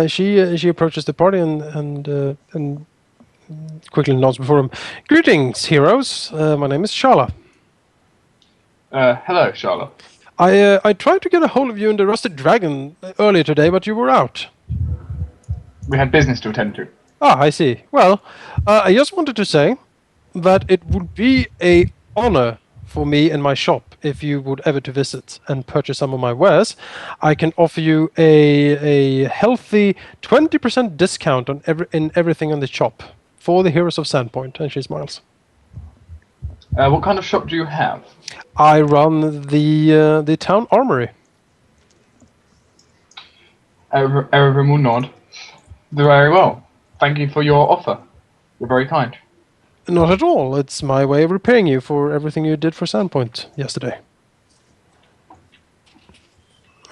She approaches the party and quickly nods before him. Greetings, heroes. My name is Shala. Hello, Charlotte. I tried to get a hold of you in the Rusted Dragon earlier today, but you were out. We had business to attend to. Ah, I see. Well, I just wanted to say that it would be a honor for me and my shop if you would ever to visit and purchase some of my wares. I can offer you a healthy 20% discount on everything on the shop for the heroes of Sandpoint. And she smiles. What kind of shop do you have? I run the town armory. Erevan will nod. Very well. Thank you for your offer. You're very kind. Not at all. It's my way of repaying you for everything you did for Sandpoint yesterday.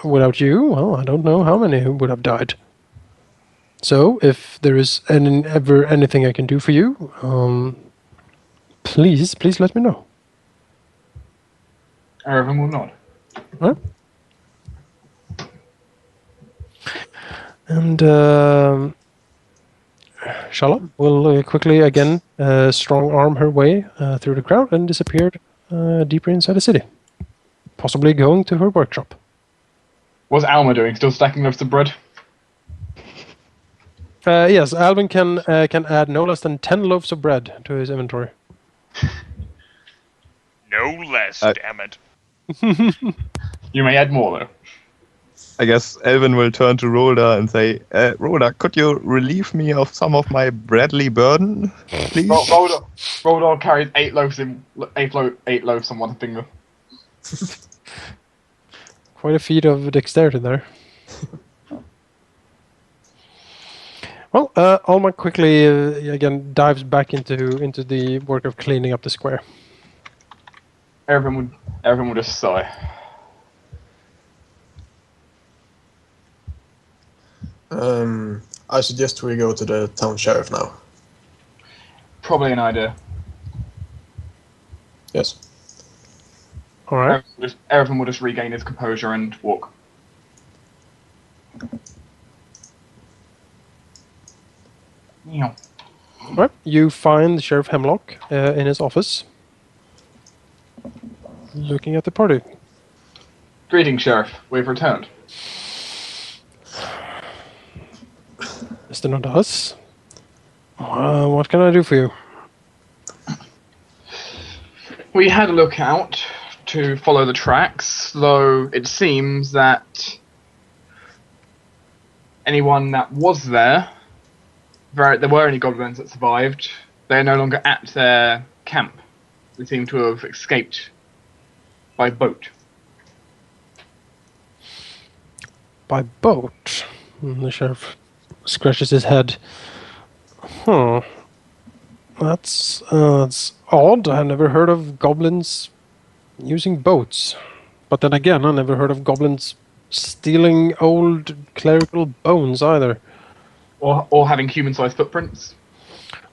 Without you, well, I don't know how many would have died. So, if there is ever anything I can do for you, please let me know. Erevan will nod. Huh? And Shala will quickly again strong arm her way through the crowd and disappeared deeper inside the city, possibly going to her workshop. What's Alma doing? Still stacking loaves of bread? Yes, Alvin can add no less than 10 loaves of bread to his inventory. No less, damn it. You may add more, though. I guess Elvin will turn to Rolda and say, Rolda, could you relieve me of some of my Bradley burden, please? Rolda carries 8 loaves on one finger. Quite a feat of dexterity there. Well, Alma quickly again dives back into the work of cleaning up the square. Erevan would just sigh. I suggest we go to the town sheriff now. Probably an idea. Yes. All right. Erevan will just regain his composure and walk. Yeah. All right. You find Sheriff Hemlock in his office, looking at the party. Greetings, Sheriff. We've returned. Mr. Nodalis, what can I do for you? We had a look out to follow the tracks, though it seems that anyone that was there were any goblins that survived. They're no longer at their camp. They seem to have escaped by boat. By boat? The sheriff scratches his head. That's odd. I never heard of goblins using boats. But then again, I never heard of goblins stealing old clerical bones either. Or having human-sized footprints.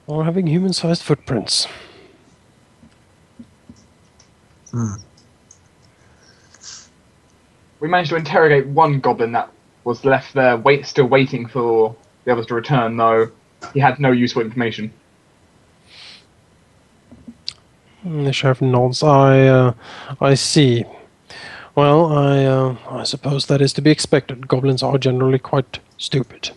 Or having human-sized footprints. We managed to interrogate one goblin that was left there still waiting for the others to return, though he had no useful information. The sheriff nods. I see. Well, I suppose that is to be expected. Goblins are generally quite stupid.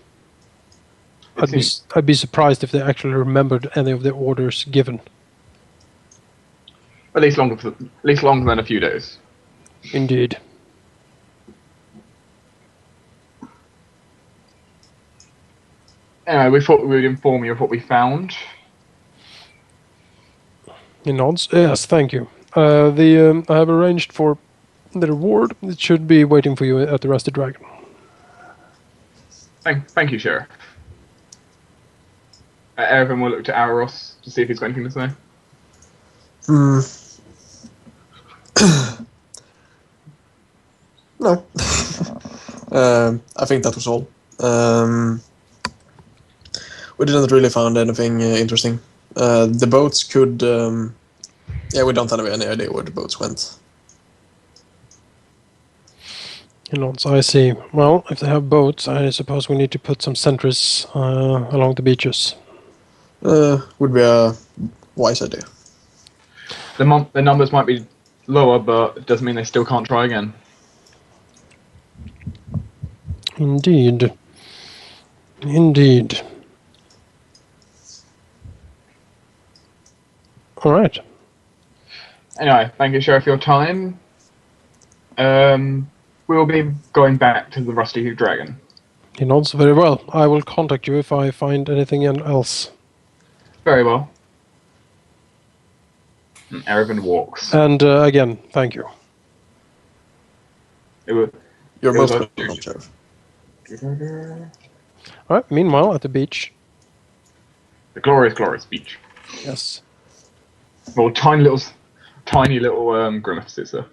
I'd be surprised if they actually remembered any of the orders given. At least longer than a few days. Indeed. Anyway, we thought we would inform you of what we found. He nods. Yes, thank you. I have arranged for the reward. It should be waiting for you at the Rusted Dragon. Thank you, Sheriff. Erevan will look to Aros to see if he's got anything to say. No. I think that was all. We didn't really find anything interesting. The boats could... we don't have any idea where the boats went. He nods. I see. Well, if they have boats, I suppose we need to put some sentries along the beaches. Would be a wise idea. The numbers might be lower, but it doesn't mean they still can't try again. Indeed. Indeed. All right. Anyway, thank you, Sheriff, for your time. We'll be going back to the Rusty Dragon. He nods very well. I will contact you if I find anything else. Very well. And Erevan walks. And again, thank you. You're most welcome, Sheriff. All right. Meanwhile, at the beach. The glorious, glorious beach. Yes. Well, tiny little Grimith sits there.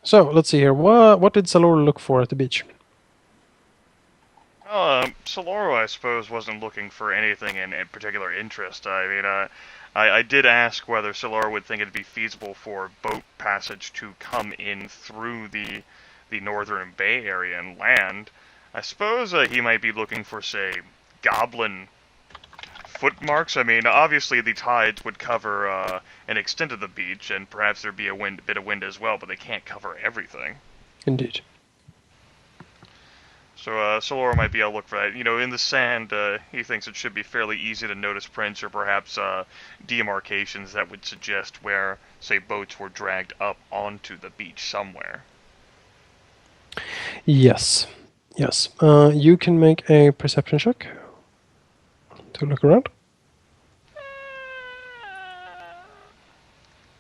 So let's see here. What did Saloro look for at the beach? Saloro, I suppose, wasn't looking for anything in particular interest. I mean, I did ask whether Saloro would think it'd be feasible for boat passage to come in through the northern bay area and land. I suppose he might be looking for, say, goblin footmarks. I mean, obviously the tides would cover an extent of the beach, and perhaps there'd be a bit of wind as well, but they can't cover everything. Indeed. So Saloro might be able to look for that. You know, in the sand, he thinks it should be fairly easy to notice prints or perhaps demarcations that would suggest where, say, boats were dragged up onto the beach somewhere. Yes. Yes. You can make a perception check to look around.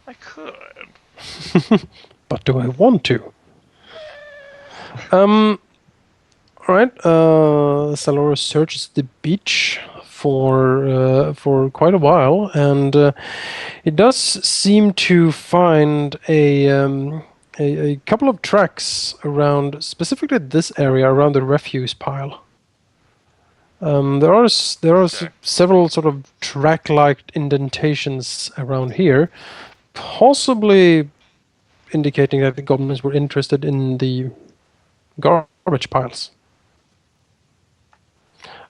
I could. But do I want to? Alright, Saloro searches the beach for quite a while, and it does seem to find a couple of tracks around, specifically this area, around the refuse pile. There are several sort of track-like indentations around here, possibly indicating that the goblins were interested in the garbage piles.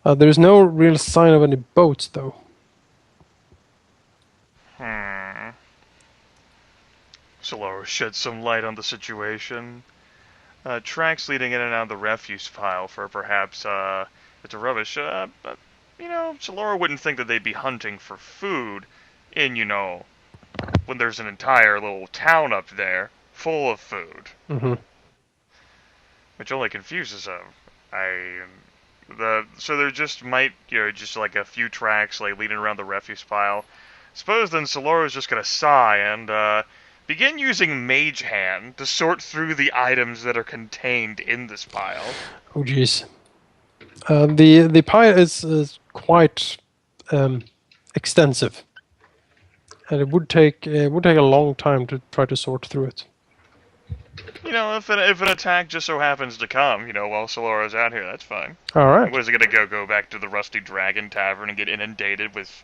There is no real sign of any boats, though. Saloro sheds some light on the situation. Tracks leading in and out of the refuse pile for perhaps it's a rubbish. But, you know, Saloro wouldn't think that they'd be hunting for food in, you know, when there's an entire little town up there full of food. Mm-hmm. Which only confuses them. So there just might, you know, just like a few tracks like leading around the refuse pile. Suppose then Saloro's just gonna sigh and begin using Mage Hand to sort through the items that are contained in this pile. Oh, jeez. The pile is quite extensive, and it would take a long time to try to sort through it. You know, if an attack just so happens to come, you know, while Saloro's out here, that's fine. All right. What is it gonna go back to the Rusty Dragon Tavern and get inundated with,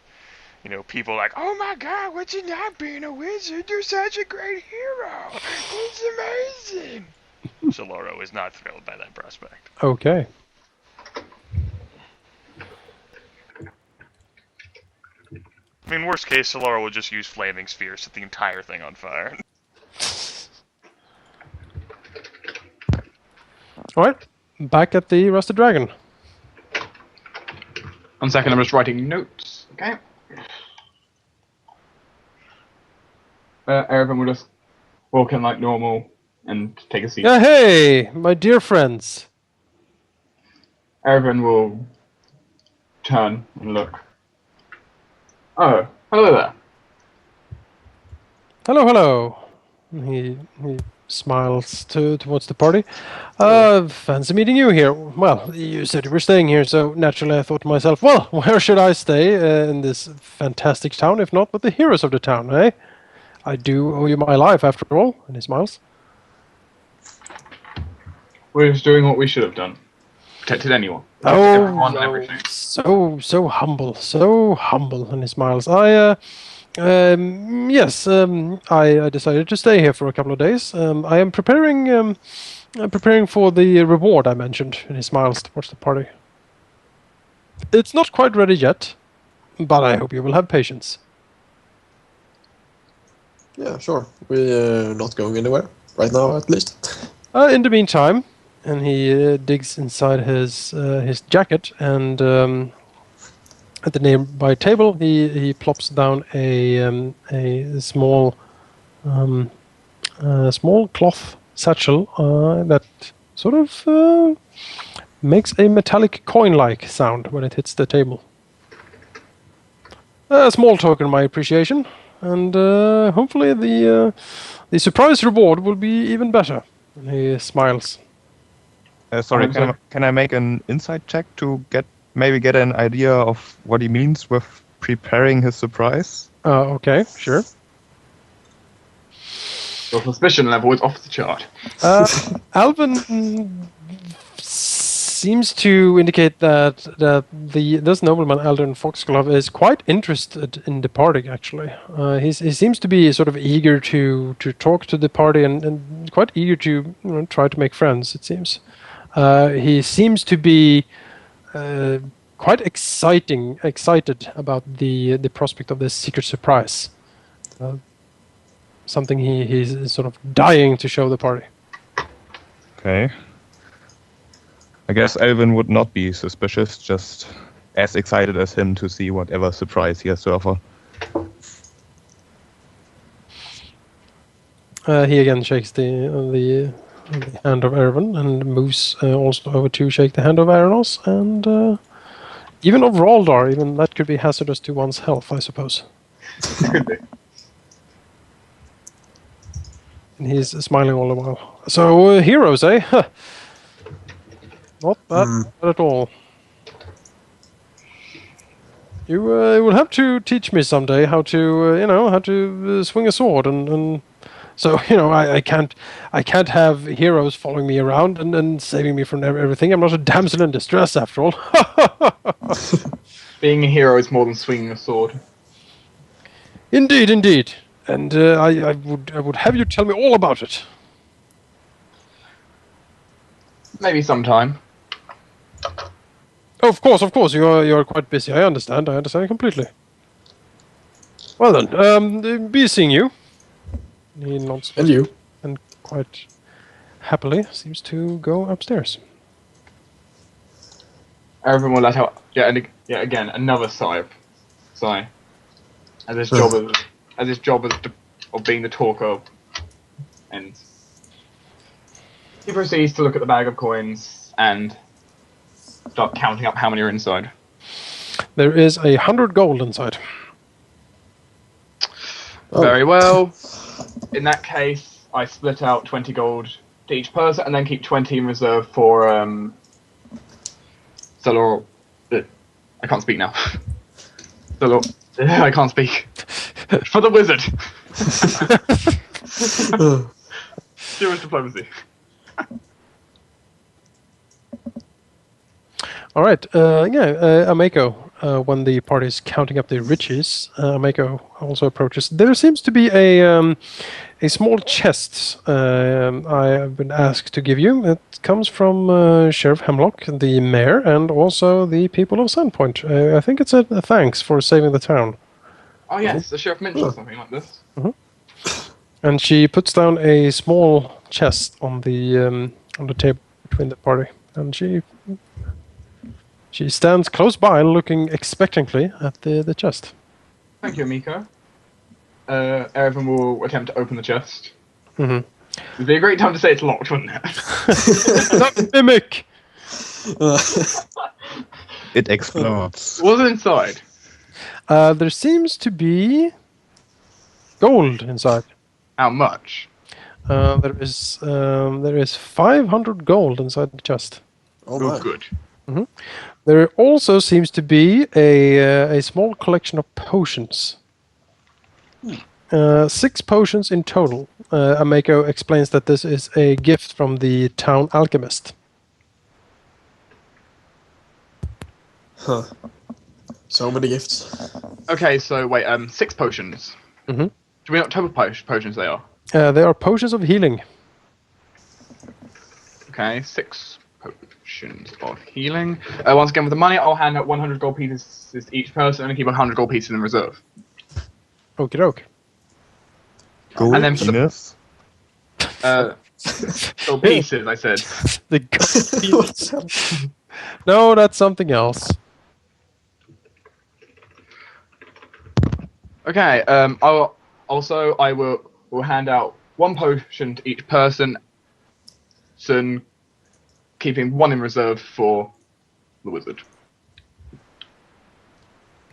you know, people like, oh my god, what's it not being a wizard? You're such a great hero. It's amazing. Saloro is not thrilled by that prospect. Okay. I mean, worst case, Saloro will just use flaming spheres to set the entire thing on fire. Alright, back at the Rusted Dragon. 1 second, I'm just writing notes. Okay. Erevan will just walk in like normal and take a seat. Hey, my dear friends. Erevan will turn and look. Oh, hello there. Hello, hello. He smiles towards the party. Fancy meeting you here. Well, you said you were staying here, so naturally I thought to myself, well, where should I stay in this fantastic town, if not with the heroes of the town, eh? I do owe you my life, after all. And he smiles. We're just doing what we should have done. Protected anyone. Oh, so humble, so humble. And he smiles. Yes, I decided to stay here for a couple of days. I am preparing for the reward I mentioned, and he smiles towards the party. It's not quite ready yet, but I hope you will have patience. Yeah, sure. We're not going anywhere right now, at least. In the meantime, and he digs inside his jacket, and at the nearby table, he plops down a small small cloth satchel that sort of makes a metallic coin-like sound when it hits the table. A small token of my appreciation, and hopefully the surprise reward will be even better. And he smiles. Sorry, can I make an insight check to maybe get an idea of what he means with preparing his surprise? Okay, sure. Your suspicion level is off the chart. Alvin seems to indicate that this nobleman, Eladrin Foxglove, is quite interested in the party, actually. He seems to be sort of eager to talk to the party and quite eager to try to make friends, it seems. He seems to be quite excited about the prospect of this secret surprise. Something he's sort of dying to show the party. Okay. I guess Elvin would not be suspicious, just as excited as him to see whatever surprise he has to offer. He again shakes the hand of Erevan and moves also over to shake the hand of Aranos and even of Raldar. Even that could be hazardous to one's health, I suppose. Could be. And he's smiling all the while. So, heroes, eh? Not bad at all. You will have to teach me someday how to swing a sword, and so I can't have heroes following me around and saving me from everything. I'm not a damsel in distress after all. Being a hero is more than swinging a sword. Indeed, indeed. And I would have you tell me all about it. Maybe sometime. Oh, of course. You are quite busy. I understand completely. Well then, be seeing you. He nods. And you. And quite happily seems to go upstairs. Erevan will let out yet again another sigh. As his job of being the talker ends. He proceeds to look at the bag of coins and start counting up how many are inside. There is 100 gold inside. Oh. Very well. In that case, I split out 20 gold to each person and then keep 20 in reserve for Saloro. I can't speak now. Saloro. I can't speak. For the wizard. Serious diplomacy. All right. Ameko, when the party is counting up the riches, Ameko also approaches. There seems to be a small chest I have been asked to give you. It comes from Sheriff Hemlock, the mayor, and also the people of Sandpoint. I think it's a thanks for saving the town. Oh yes, the sheriff mentioned something like this. And she puts down a small chest on the table between the party, and she stands close by, looking expectantly at the chest. Thank you, Amiko. Erevan will attempt to open the chest. It'd be a great time to say it's locked, wouldn't it? Not mimic. It explodes. What's inside? There seems to be gold inside. How much? There is 500 gold inside the chest. Oh my. Good. There also seems to be a small collection of potions. 6 potions in total. Ameko explains that this is a gift from the town alchemist. Huh. So many gifts. Okay, so wait, 6 potions. Mm-hmm. Do we know what type of potions they are? They are potions of healing. Okay, 6 potions of healing. Once again, with the money, I'll hand out 100 gold pieces to each person and keep 100 gold pieces in reserve. Okie doke. Gold And then for the- penis? Gold pieces, I said. The gold pieces. No, that's something else. Okay, I will hand out 1 potion to each person, keeping 1 in reserve for the wizard.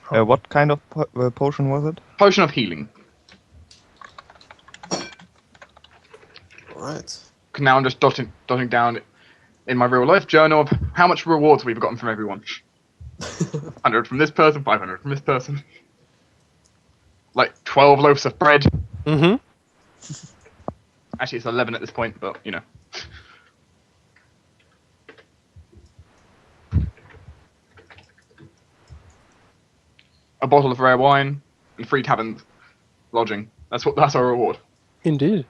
What kind of potion was it? Potion of healing. Alright. Now I'm just dotting down in my real life journal of how much rewards we've gotten from everyone. 100 from this person, 500 from this person. Like 12 loaves of bread. Mm-hmm. Actually, it's 11 at this point, but you know. A bottle of rare wine and 3 tavern lodging. That's our reward. Indeed.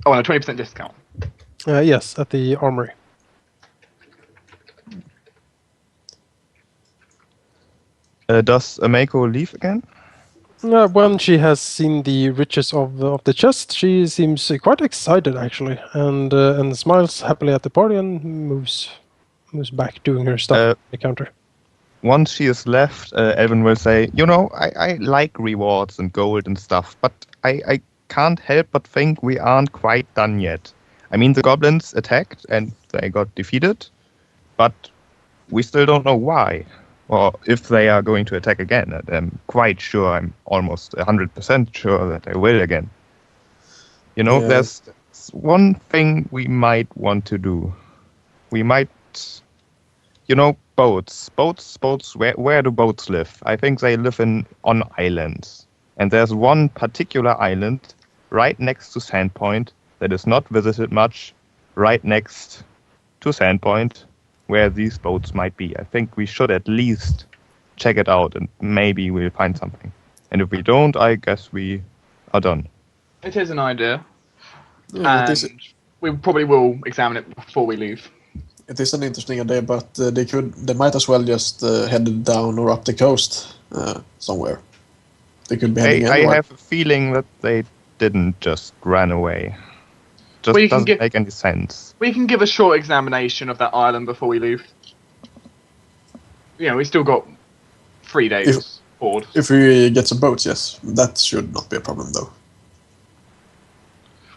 Oh, and a 20% discount. Yes, at the armory. Does Amako leave again? When she has seen the riches of the chest, she seems quite excited actually, and smiles happily at the party and moves back doing her stuff at the counter. Once she is left, Evan will say, I like rewards and gold and stuff, but I can't help but think we aren't quite done yet. I mean, the goblins attacked and they got defeated, but we still don't know why. Or if they are going to attack again. And I'm quite sure, I'm almost 100% sure that they will again. There's one thing we might want to do. We might, boats. Boats, where do boats live? I think they live on islands. And there's one particular island right next to Sandpoint that is not visited much, right next to Sandpoint, where these boats might be. I think we should at least check it out and maybe we'll find something. And if we don't, I guess we are done. It is an idea. Yeah, And we probably will examine it before we leave. it is an interesting idea, but they might as well just head down or up the coast somewhere. They could be heading I anywhere. have a feeling that they didn't just run away. Just Well, you can doesn't make any sense. We can give a short examination of that island before we leave. We still got 3 days board. If we get some boats, yes. That should not be a problem, though.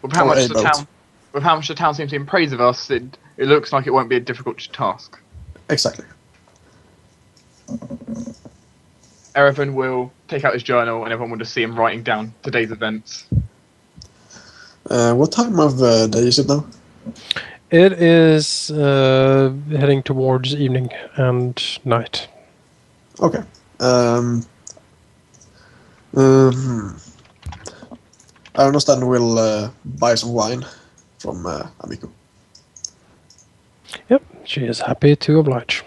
With how Or much a boat. the town seems to be in praise of us, it looks like it won't be a difficult task. Exactly. Erevan will take out his journal and everyone will just see him writing down today's events. What time of day is it now? It is heading towards evening and night. Okay. I understand we'll buy some wine from Amiko. Yep, she is happy to oblige.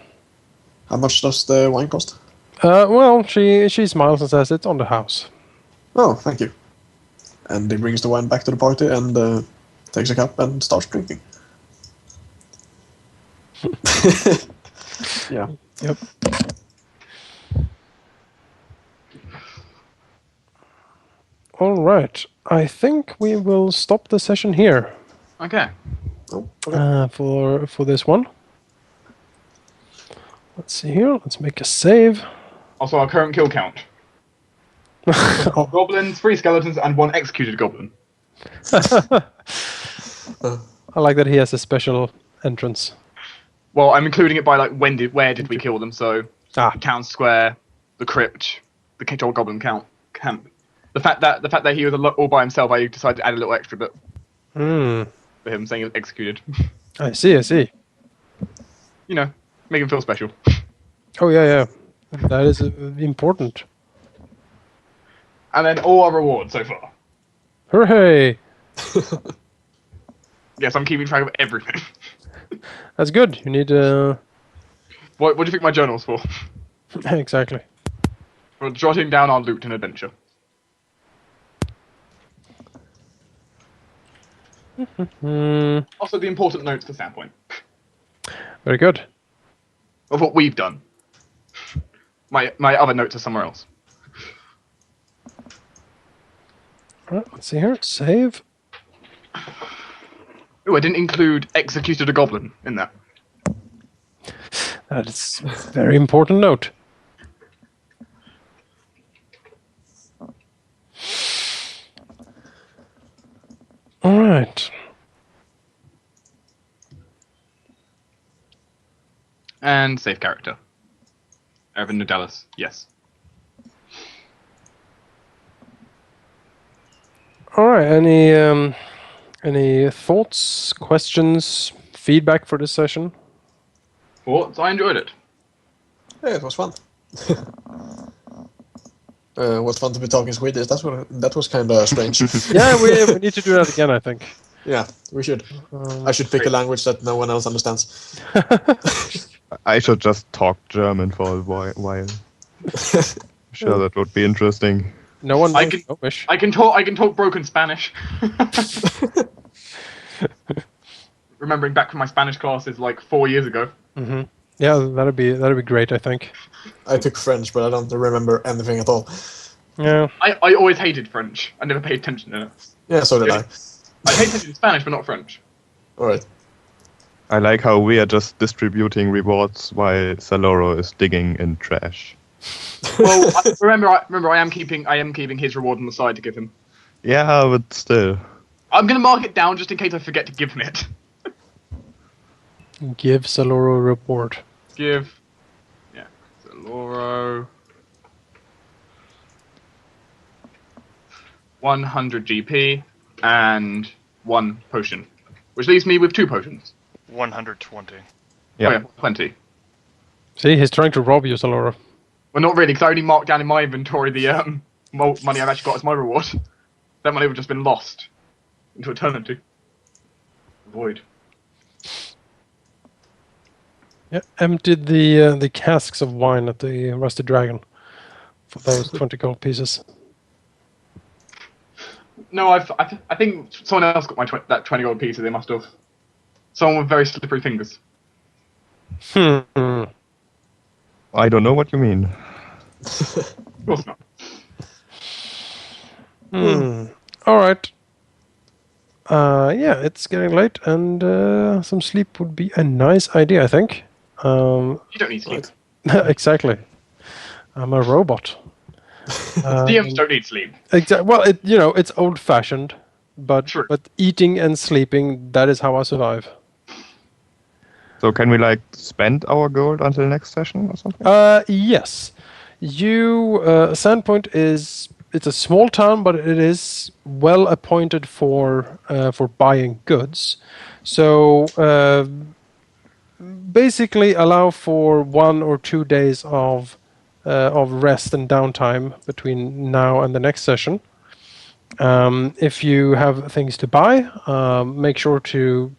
How much does the wine cost? Well, she smiles and says it's on the house. Oh, thank you. And he brings the wine back to the party and takes a cup and starts drinking. Yeah. Yep. All right. I think we will stop the session here Okay. Oh, okay. for this one. Let's see here. Let's make a save. Also, our current kill count. Oh, Goblins, 3 skeletons, and 1 executed goblin. I like that he has a special entrance. Well, I'm including it by like where did we kill them? So town square, the crypt, the old goblin camp. The fact that he was all by himself, I decided to add a little extra bit Hmm. for him saying he was executed. I see. Make him feel special. Oh yeah. That is important. And then all our rewards so far. Hooray! Yes, I'm keeping track of everything. That's good. You need What do you think my journal's for? Exactly. We're jotting down our loot and adventure. Also, the important notes to Sandpoint Very good. of what we've done. My other notes are somewhere else. Right, let's see here. Save. Oh, I didn't include executed a goblin in that. That is a very important note. All right. And save character. Erevan Nodalis, yes. All right. Any thoughts, questions, feedback for this session? Thoughts? I enjoyed it. Yeah, it was fun. Was fun to be talking Swedish. That was kind of strange. Yeah, we need to do that again, I think. Yeah, we should. I should pick a language that no one else understands. I should just talk German for a while. Sure, that would be interesting. No one I knows can- English. I can talk broken Spanish. Remembering back from my Spanish classes like 4 years ago. Mm-hmm. Yeah, that'd be great, I think. I took French, but I don't remember anything at all. Yeah. I always hated French. I never paid attention to it. Yeah, so did I. I paid attention to Spanish, but not French. Alright. I like how we are just distributing rewards while Saloro is digging in trash. Well, remember, I am keeping his reward on the side to give him. Yeah, but still. I'm gonna mark it down just in case I forget to give him it. Give Saloro a report. Give, yeah, Saloro 100 GP and 1 potion, which leaves me with 2 potions. 120. Yeah. Oh yeah, 20. See, he's trying to rob you, Saloro. Well, not really, because I only marked down in my inventory the money I've actually got as my reward. That money would have just been lost into eternity. Void. Yeah, emptied the casks of wine at the Rusty Dragon for those 20 gold pieces. No, I think someone else got that 20 gold piece. They must have. Someone with very slippery fingers. Hmm. I don't know what you mean. Of course not. All right. Yeah, it's getting late, and some sleep would be a nice idea, I think. You don't need sleep. Exactly. I'm a robot. DMs don't need sleep. Well, it's old-fashioned, but True. but eating and sleeping, that is how I survive. So can we spend our gold until next session or something? Yes. Sandpoint it's a small town, but it is well appointed for buying goods. So basically, allow for 1 or 2 days of rest and downtime between now and the next session. If you have things to buy, make sure to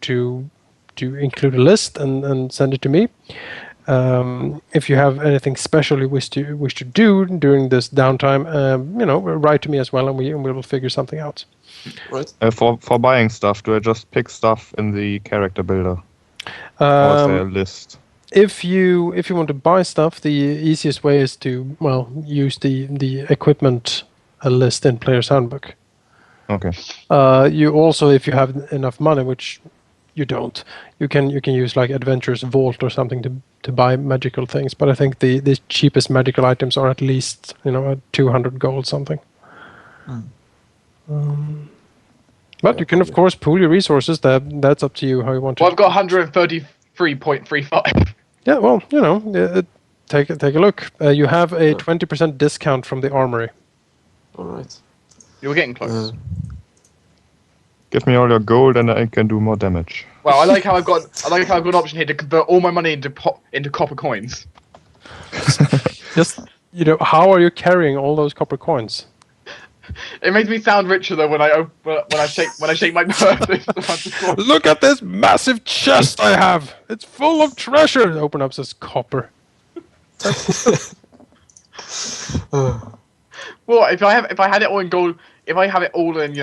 include a list and send it to me. If you have anything special you wish to do during this downtime, write to me as well, and we will figure something out. Right. For buying stuff, do I just pick stuff in the character builder? Or is there a list? If you want to buy stuff, the easiest way is to use the equipment list in Player's Handbook. Okay. You also, if you have enough money, which you don't, you can use like Adventurer's Vault or something to buy magical things. But I think the cheapest magical items are at least 200 gold something. But you can of course pool your resources. That's up to you how you want to. Well, I've got 133.35. Yeah, well, take a look. You have a 20% discount from the armory. Alright. You were getting close. Give me all your gold and I can do more damage. Well, I like how I've got an option here to convert all my money into copper coins. Just how are you carrying all those copper coins? It makes me sound richer though when I shake my purse. Look at this massive chest I have. It's full of treasure. Open up, says copper. Well, if I had it all in gold, if I have it all in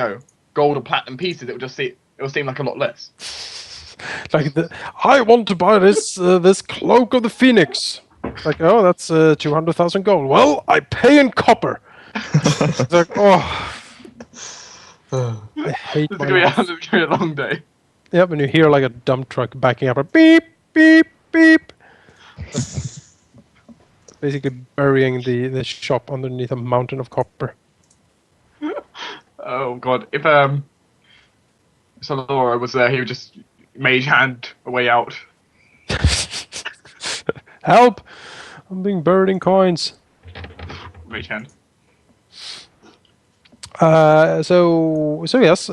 gold or platinum pieces, it'll seem like a lot less. Like I want to buy this cloak of the Phoenix. Like, oh, that's 200,000 gold. Well, I pay in copper. It's like, oh, I hate It's my gonna life. be a long day. Yeah, when you hear like a dump truck backing up, a beep, beep, beep. Basically burying the shop underneath a mountain of copper. Oh god, if Saloro was there, he would just mage hand a way out. Help! I'm being buried in coins. Mage hand. So yes.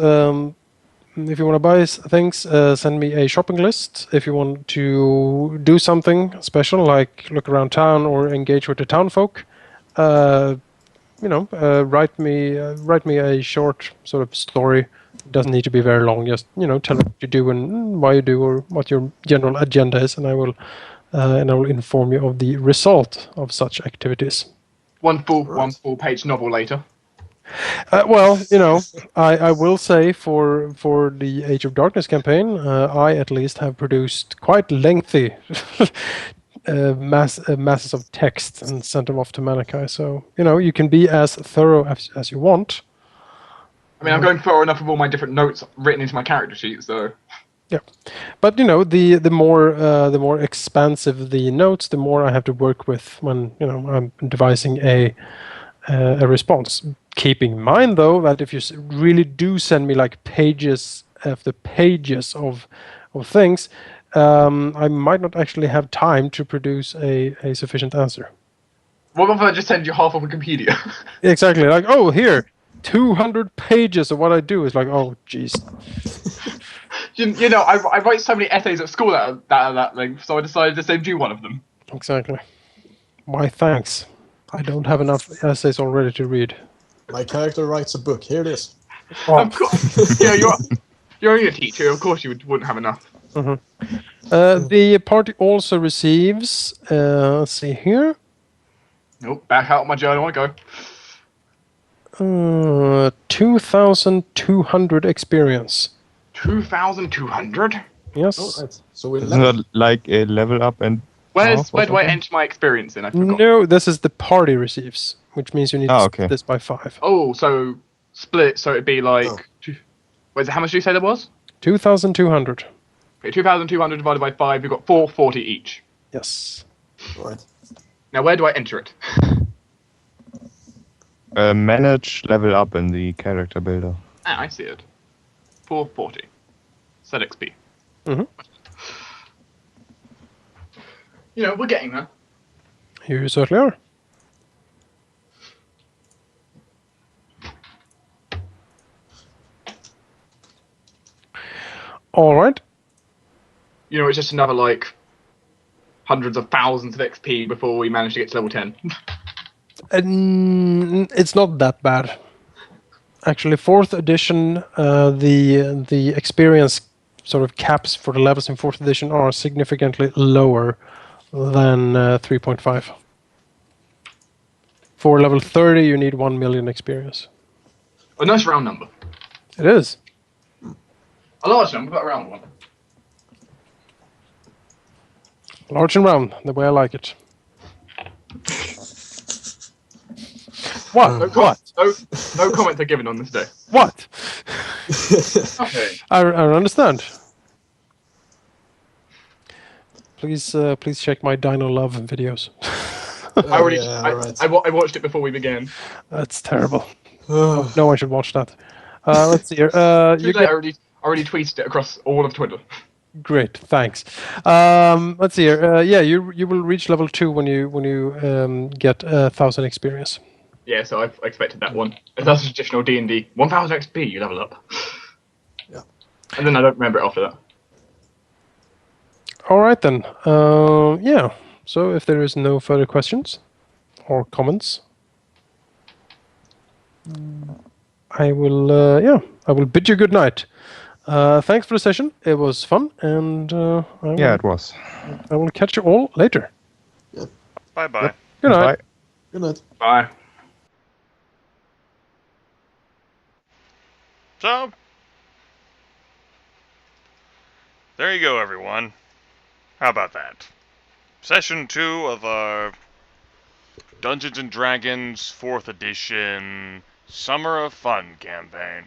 If you want to buy things, send me a shopping list. If you want to do something special, like look around town or engage with the town folk, write me a short sort of story. It doesn't need to be very long. Just tell me what you do and why you do, or what your general agenda is, and I will inform you of the result of such activities. One full page novel later. Well, I will say for the Age of Darkness campaign, I at least have produced quite lengthy masses of text and sent them off to Malachi. So you can be as thorough as you want. I mean, I'm going thorough enough with all my different notes written into my character sheet, so. Yeah, but the more expansive the notes, the more I have to work with when I'm devising a response. Keeping in mind, though, that if you really do send me like pages after pages of things, I might not actually have time to produce a sufficient answer. What if I just send you half of Wikipedia? Exactly. Like, oh, here, 200 pages of what I do. Is like, oh, jeez. I write so many essays at school that are that length, so I decided to send you one of them. Exactly. Why, thanks. I don't have enough essays already to read. My character writes a book. Here it is. Oh. Of course. You're only a teacher. Of course, you wouldn't have enough. Mm-hmm. The party also receives. Let's see here. Nope. Back out of my journal I go. 2,200 experience. 2,200. Yes. Oh, right. So we're Isn't that like a level up and Where half or do I something? enter my experience in? I forgot. No, this is the party receives, which means you need to split okay. this by 5. Oh, so split. So it'd be like. Wait, how much did you say there was? 2,200. Okay, 2,200 divided by 5. We've got 440 each. Yes. All right. Now, where do I enter it? Manage level up in the character builder. Ah, I see it. 440. Set XP. Mm-hmm. We're getting there. You certainly are. All right. It's just another, hundreds of thousands of XP before we manage to get to level 10. It's not that bad. Actually, 4th edition, the experience sort of caps for the levels in 4th edition are significantly lower than 3.5. For level 30, you need 1 million experience. A nice round number. It is. A large number, but a round one. Large and round, the way I like it. What? What? No comments are given on this day. What? Okay. I understand. Please check my Dino Love videos. I watched it before we began. That's terrible. No one should watch that. Let's see here. I You get already tweeted it across all of Twitter. great. Thanks. Let's see here. You will reach level 2 when you get 1,000 experience. Yeah, so I expected that one. If that's traditional D&D, 1,000 XP, you level up. Yeah. And then I don't remember it after that. All right then. Yeah. So if there is no further questions or comments, I will bid you good night. Thanks for the session. It was fun, and Yeah, it was. I will catch you all later. Bye bye. Good night. Bye. Good night. Bye. So, there you go, everyone. How about that? Session 2 of our Dungeons & Dragons 4th Edition Summer of Fun campaign.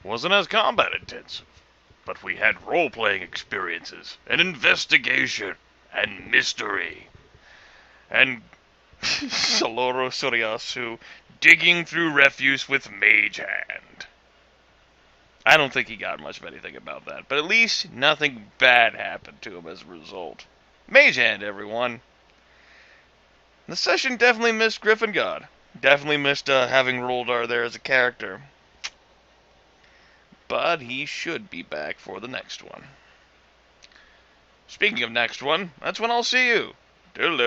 Wasn't as combat intensive, but we had role-playing experiences, and investigation, and mystery, and Saloro Soreasu digging through refuse with Mage Hand. I don't think he got much of anything about that, but at least nothing bad happened to him as a result. Mage Hand, everyone. The session definitely missed Griffin God. Definitely missed having Roldar there as a character. But he should be back for the next one. Speaking of next one, that's when I'll see you. Toodaloo.